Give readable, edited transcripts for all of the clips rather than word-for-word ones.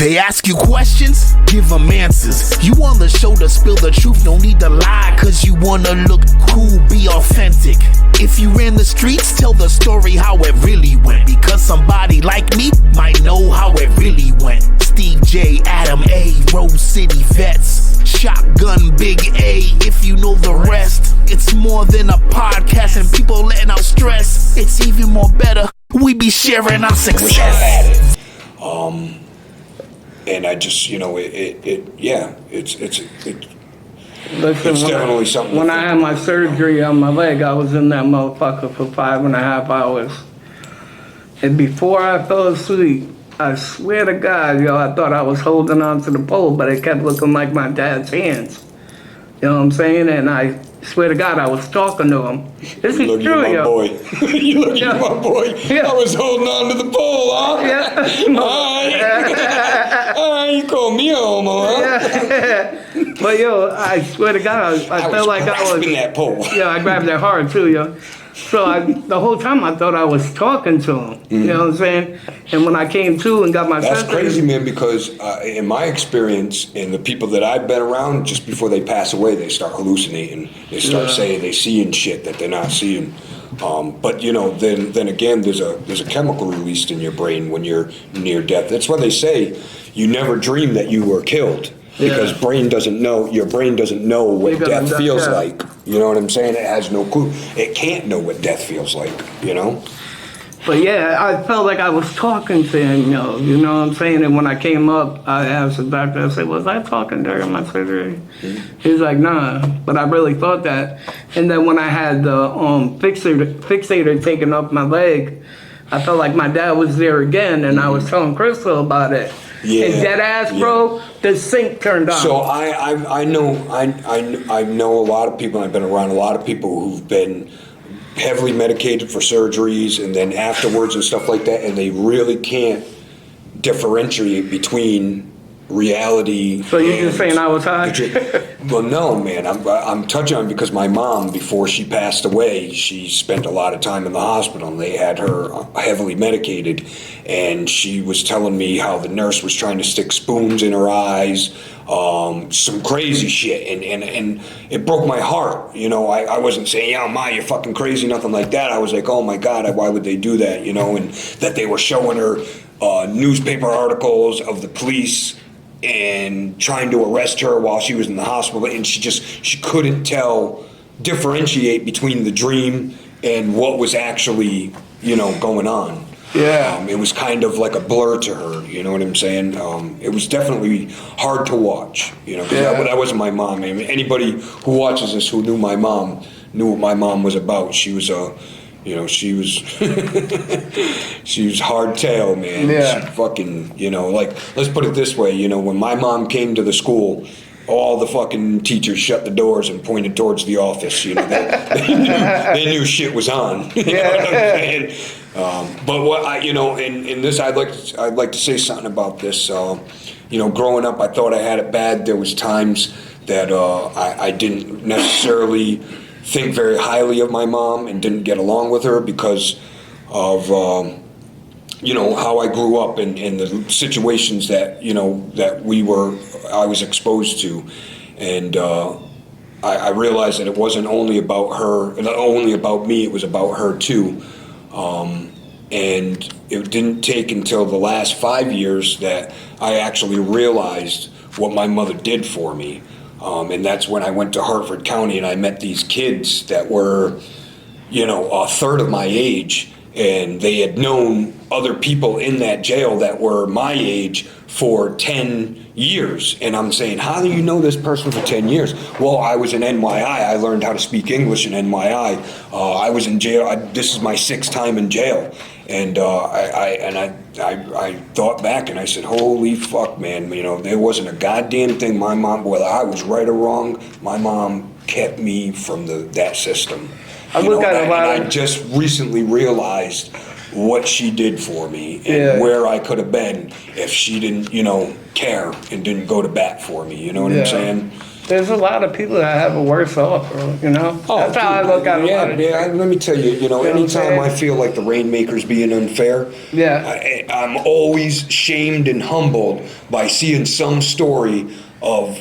They ask you questions, give them answers. You on the show to spill the truth, no need to lie, cause you wanna look cool, be authentic. If you ran the streets, tell the story how it really went, because somebody like me might know how it really went. Steve J, Adam A, Rose City vets, Shotgun Big A, if you know the rest. It's more than a podcast and people letting out stress. It's even more better, we be sharing our success. And I just, it's Listen, definitely something. When I had my surgery on my leg, I was in that motherfucker for 5.5 hours. And before I fell asleep, I swear to God, I thought I was holding on to the pole, but it kept looking like my dad's hands. You know what I'm saying? And I swear to God, I was talking to him. This is true, you look at my boy. Yeah. I was holding on to the pole, huh? Yeah. You call me a homo, huh? Yeah. But I swear to God, I felt like I was that pole. Yeah, I grabbed that hard too, So the whole time I thought I was talking to him. You know what I'm saying? And when I came to and got my That's senses, crazy, man, because in my experience, and the people that I've been around, just before they pass away, they start hallucinating. They start saying they seeing shit that they're not seeing. But then again, there's a chemical released in your brain when you're near death. That's why they say you never dream that you were killed. Because your brain doesn't know what death feels like. You know what I'm saying? It has no clue. It can't know what death feels like, But I felt like I was talking to him, you know what I'm saying? And when I came up, I asked the doctor, I said, was I talking during my surgery? He's like, nah, but I really thought that. And then when I had the fixator taken off my leg, I felt like my dad was there again, and I was telling Crystal about it. Yeah. And dead ass, bro, the sink turned on. So I know a lot of people. I've been around a lot of people who've been heavily medicated for surgeries, and then afterwards and stuff like that, and they really can't differentiate between reality. So you're just saying I was high? Well, no, man. I'm touching on it because my mom, before she passed away, she spent a lot of time in the hospital, and they had her heavily medicated, and she was telling me how the nurse was trying to stick spoons in her eyes, some crazy shit, and it broke my heart. I wasn't saying, yeah, Ma, you're fucking crazy, nothing like that. I was like, oh my God, why would they do that? And that they were showing her newspaper articles of the police and trying to arrest her while she was in the hospital, and she couldn't differentiate between the dream and what was actually, going on. Yeah. It was kind of like a blur to her, you know what I'm saying? It was definitely hard to watch, because that wasn't my mom. I mean, anybody who watches this who knew my mom knew what my mom was about. She was she was she was hardtail, man. Yeah. She fucking, let's put it this way, when my mom came to the school, all the fucking teachers shut the doors and pointed towards the office. They knew shit was on. You know what I'm saying? But what in this, I'd like to say something about this. Growing up, I thought I had it bad. There was times that I didn't necessarily think very highly of my mom and didn't get along with her because of how I grew up and the situations that I was exposed to, and I realized that it wasn't only about her, not only about me, it was about her too. And it didn't take until the last 5 years that I actually realized what my mother did for me. And that's when I went to Hartford County and I met these kids that were, a third of my age, and they had known other people in that jail that were my age for 10 years. And I'm saying, how do you know this person for 10 years? Well, I was in NYI. I learned how to speak English in NYI. I was in jail. This is my 6th time in jail. And I thought back and I said, holy fuck, man, there wasn't a goddamn thing my mom, whether I was right or wrong, my mom kept me from that system. I just recently realized what she did for me and where I could have been if she didn't, care and didn't go to bat for me. You know what I'm saying? there's a lot of people that have it worse off, bro, you know? That's how I look at it. Yeah, let me tell you, You know what I'm anytime saying? I feel like the Rainmaker's being unfair, Yeah. I'm always shamed and humbled by seeing some story of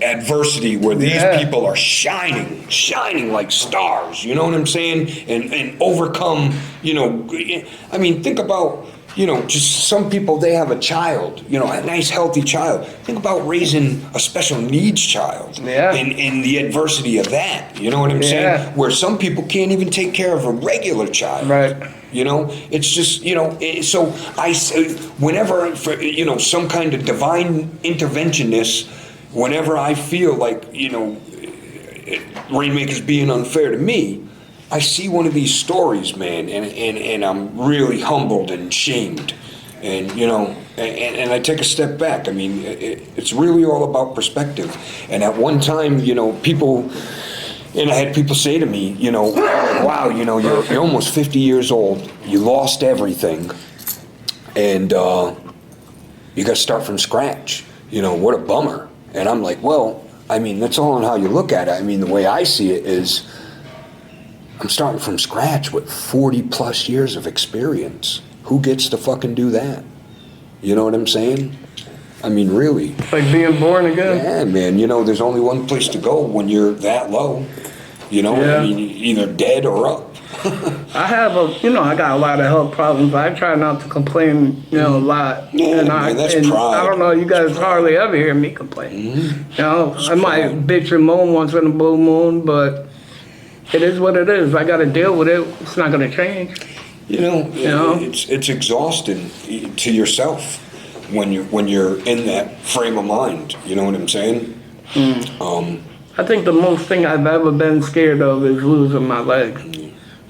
adversity where these Yeah. people are shining like stars, you know what I'm saying? And overcome, I mean, think about, just some people, they have a child, a nice healthy child. Think about raising a special needs child. Yeah. And the adversity of that, you know what I'm saying? Yeah. Where some people can't even take care of a regular child. Right. It's just, so whenever, some kind of divine interventionist, whenever I feel like, Rainmaker's being unfair to me, I see one of these stories, man, and I'm really humbled and shamed. And, and I take a step back. I mean, it's really all about perspective. And at one time, people, and I had people say to me, wow, you're almost 50 years old, you lost everything, and you got to start from scratch. What a bummer. And I'm like, well, I mean, that's all on how you look at it. I mean, the way I see it is, I'm starting from scratch with 40 plus years of experience. Who gets to fucking do that? You know what I'm saying? I mean, really. Like being born again? Yeah, man. There's only one place to go when you're that low. Yeah. I mean, either dead or up. I have I got a lot of health problems. I try not to complain, a lot. Yeah, and man, that's and pride. I don't know, you guys hardly ever hear me complain. I might bitch and moan once in a blue moon, but it is what it is. I got to deal with it. It's not going to change. It's exhausting to yourself when you're in that frame of mind. You know what I'm saying? I think the most thing I've ever been scared of is losing my leg.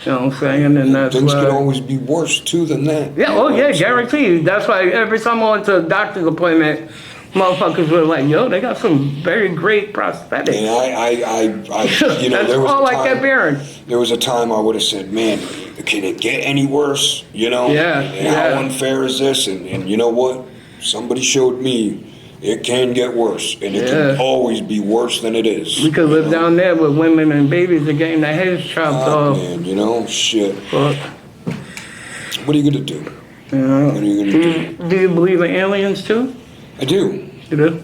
You know what I'm saying? And that's things why, could always be worse too than that. Yeah, guaranteed. That's why every time I went to a doctor's appointment, motherfuckers were like, yo, they got some very great prosthetics. And That's there was all a I time, kept hearing. There was a time I would have said, man, can it get any worse? Yeah. How unfair is this? And you know what? Somebody showed me it can get worse, and it can always be worse than it is. We could live down there with women and babies and getting their heads chopped off. Man, shit. But, what are you gonna do? What are you gonna do? Do you believe in aliens too? I do. You do?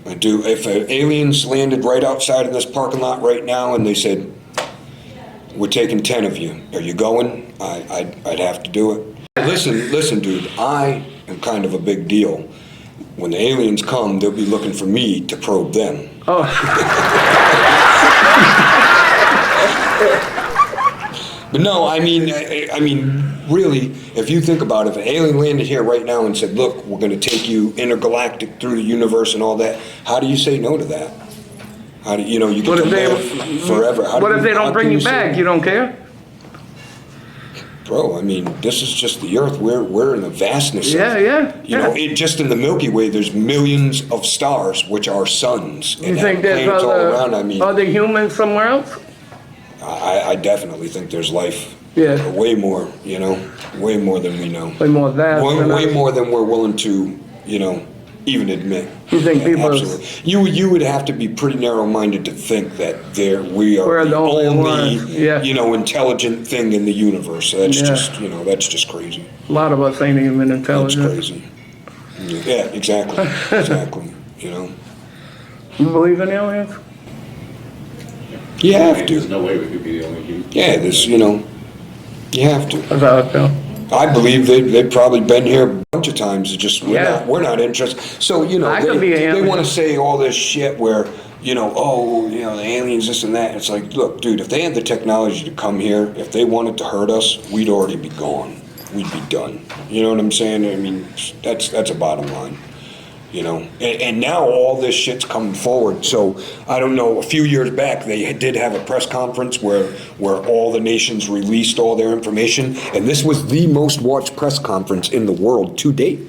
I do. If aliens landed right outside of this parking lot right now and they said, we're taking 10 of you, are you going? I'd have to do it. Listen, dude, I am kind of a big deal. When the aliens come, they'll be looking for me to probe them. Oh. But no, I mean, really, if you think about it, if an alien landed here right now and said, look, we're going to take you intergalactic through the universe and all that, how do you say no to that? How do you get to live forever? What if they don't bring you back? You don't care? Bro, I mean, this is just the Earth. We're in the vastness. Just in the Milky Way, there's millions of stars, which are suns. You think there's other humans somewhere else? I definitely think there's life. Yeah. Way more, way more than we know. Way more vast. Way more than we're willing to, even admit. You think people? Absolutely. You would have to be pretty narrow-minded to think that we're the only intelligent thing in the universe. That's just crazy. A lot of us ain't even intelligent. That's crazy. Yeah, exactly. Exactly. You believe in aliens? You have to. There's no way we could be the only people. Yeah, you have to. That's how I feel. I believe they've probably been here a bunch of times. It's just we're not interested. So they want to say all this shit where the aliens, this and that. It's like, look, dude, if they had the technology to come here, if they wanted to hurt us, we'd already be gone. We'd be done. You know what I'm saying? I mean, that's a bottom line. And now all this shit's coming forward. So I don't know, a few years back they did have a press conference where all the nations released all their information, and this was the most watched press conference in the world to date.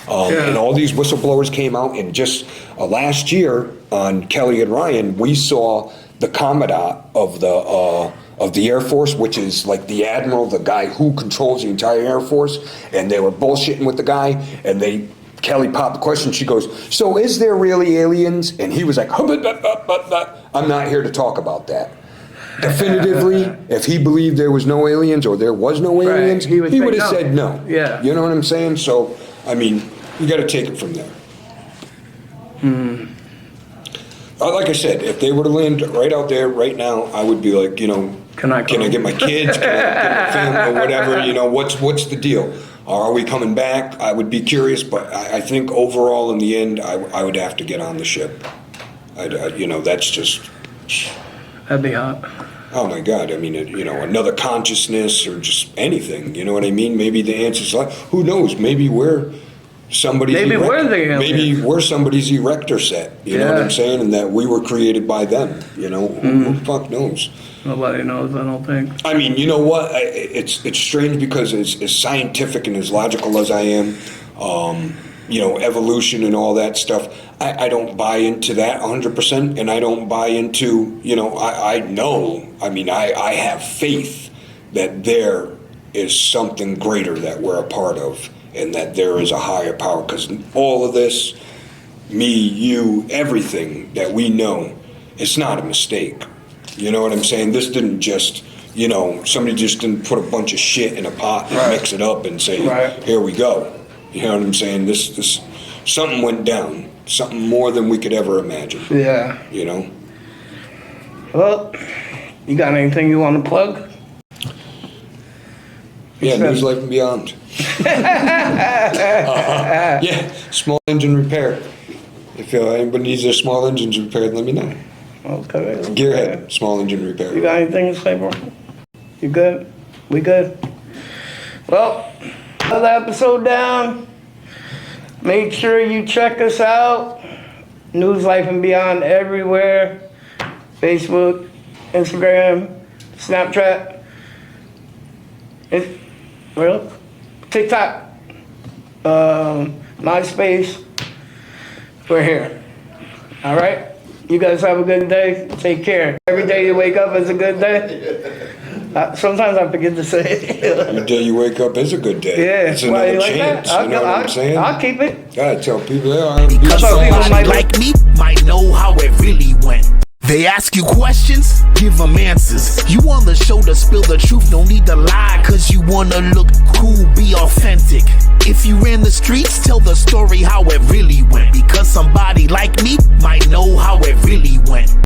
And all these whistleblowers came out, and just last year on Kelly and Ryan, we saw the commandant of the Air Force, which is like the admiral, the guy who controls the entire Air Force, and they were bullshitting with the guy, and they Kelly popped the question. She goes, so is there really aliens? And he was like, I'm not here to talk about that. Definitively, if he believed there was no aliens or there was no aliens, he would have said no. Yeah. You know what I'm saying? So, I mean, you got to take it from there. Like I said, if they were to land right out there right now, I would be like, can I get my kids? Can I get my family or whatever? What's the deal? Are we coming back? I would be curious, but I think overall in the end, I would have to get on the ship. That's just... That'd be hot. Oh my God, I mean, another consciousness or just anything, you know what I mean? Maybe the answer's like, who knows? Maybe we're somebody's maybe we're somebody's erector set, you know what I'm saying? And that we were created by them, who the fuck knows? Nobody knows, I don't think. I mean, you know what? It's strange because as scientific and as logical as I am, evolution and all that stuff, I don't buy into that 100%, and I don't buy into, I have faith that there is something greater that we're a part of, and that there is a higher power, because all of this, me, you, everything that we know, it's not a mistake. You know what I'm saying? This didn't just, somebody just didn't put a bunch of shit in a pot and mix it up and say, here we go. You know what I'm saying? This something went down. Something more than we could ever imagine. Yeah. Well, you got anything you want to plug? Yeah, News Life and Beyond. Yeah, small engine repair. If anybody needs their small engines repaired, let me know. Okay. Gearhead, small engine repair. You got anything to say, bro? You good? We good? Well, another episode down. Make sure you check us out. News Life and Beyond everywhere. Facebook, Instagram, Snapchat. TikTok. MySpace. We're here. All right? You guys have a good day. Take care. Every day you wake up is a good day. Sometimes I forget to say it. Every day you wake up is a good day. Yeah. It's another chance. You know what I'm saying? I'll keep it. Gotta tell people they are. Because somebody like me might know how it really went. They ask you questions, give them answers. You on the show to spill the truth, no need to lie, cause you wanna look cool, be authentic. If you ran the streets, tell the story how it really went. Because somebody like me might know how it really went.